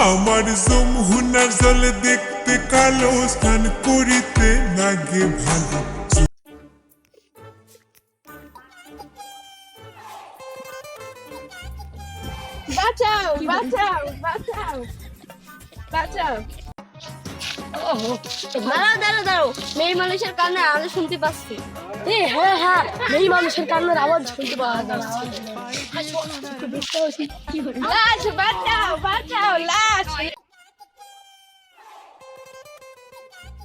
আমার যমুনার জলে দেখতে কালো, স্নান করিতে লাগে ভালো। বাঁচাও বাঁচাও বাঁচাও বাঁচাও। দাঁড়াও দাঁড়াও দাঁড়াও, মেয়ে মানুষের কান্না আমি শুনতে পাচ্ছি। হ্যাঁ হ্যাঁ, মেয়ে মানুষের কান্নার আওয়াজ শুনতে পাওয়া যাচ্ছে। লাশ বাঁচাও বাঁচাও, লাশ।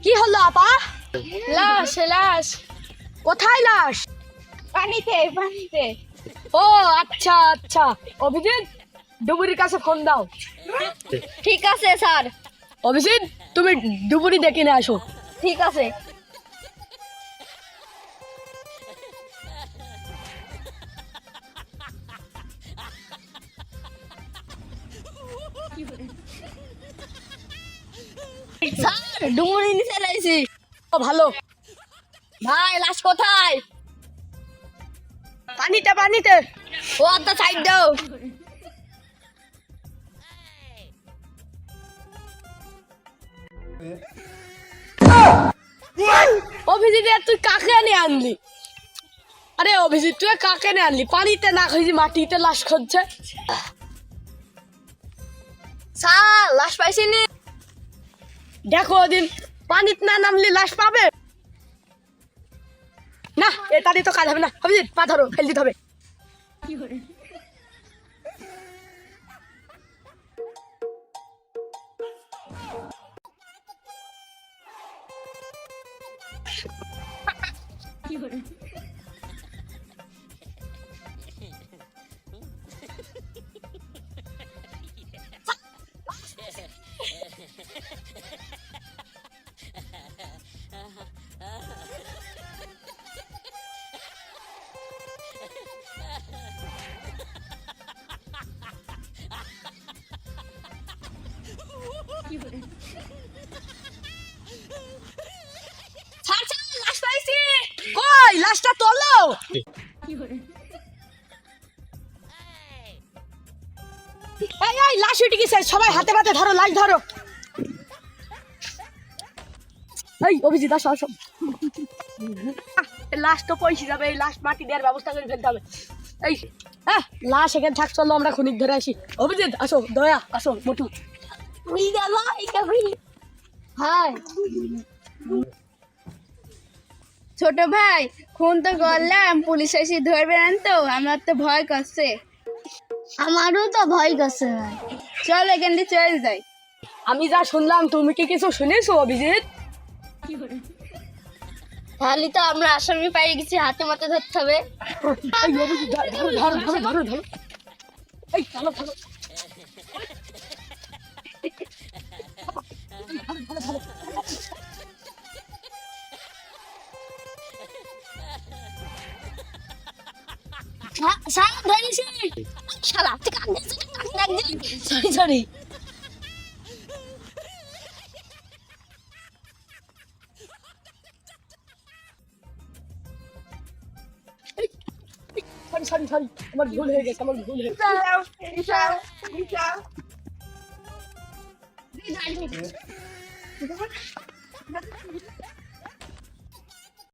কি হলো আপা? লাশ লাশ কোথায় লাশ? পানিতে পানিতে। ও আচ্ছা আচ্ছা, অভিজিৎ ডুবুরির কাছে ফোন দাও। ঠিক আছে স্যার। অভিজিৎ তুমি ডুবুরি ডেকে নিয়ে আসো। ঠিক আছে। স্যার ডুমুরি নিচে লাইছি। ও ভালো। ভাই লাশ কোথায়? পানিতে পানিতে। ও আচ্ছা সাইড দাও। অভিজিৎ তুই কাকে নিয়ে আনলি? আরে অভিজিৎ তুই কাকে নিয়ে আনলি? পানিতে না খুঁজি মাটিতে লাশ খুঁজছে। স্যার লাশ পাইছিনি। দেখো ওদিন পানিতে না নামলি লাশ পাবে না। এটা দিয়ে তো কাজ হবে না। অভিজিৎ পা ধরো, ফেল দিতে হবে। স্যার স্যার লাশ পাইছি। কই লাশটা তোলো। এই এই লাশ উঠে গেছে, সবাই হাতে পাতে ধরো, লাশ ধরো। এই অভিজিৎ আসো আসো। লাশ তো পয়সা যাবে, এই লাশ মাটি দেওয়ার ব্যবস্থা করে ফেলতে হবে। এই হ্যাঁ, লাশ এখানে থাক, চলো আমরা খনিক ধরে আসি। অভিজিৎ আসো, দয়া আসো, মোটু। উই গেল এটা উই। হাই ছোট ভাই, খুন তো করলাম, পুলিশ এসে ধরবে না তো? আমার তো ভয় করছে। আমারও তো ভয় করছে ভাই। চল এখান থেকে চলে যাই। আমি যা শুনলাম, তুমি কি কিছু শুনেছো অভিজিৎ? তাহলে তো আমরা আসামি পাই গেছি, হাতে মাথা ধরতে হবে। এই অভিজিৎ ধরো ধরো ধরো ধরো ধরো। এই চলো চলো। শালা ধরেছি। শালা তুই কান দিলি। Sorry sorry. Sorry sorry sorry, আমার ভুল হয়ে গেছে, আমার ভুল হয়ে গেছে।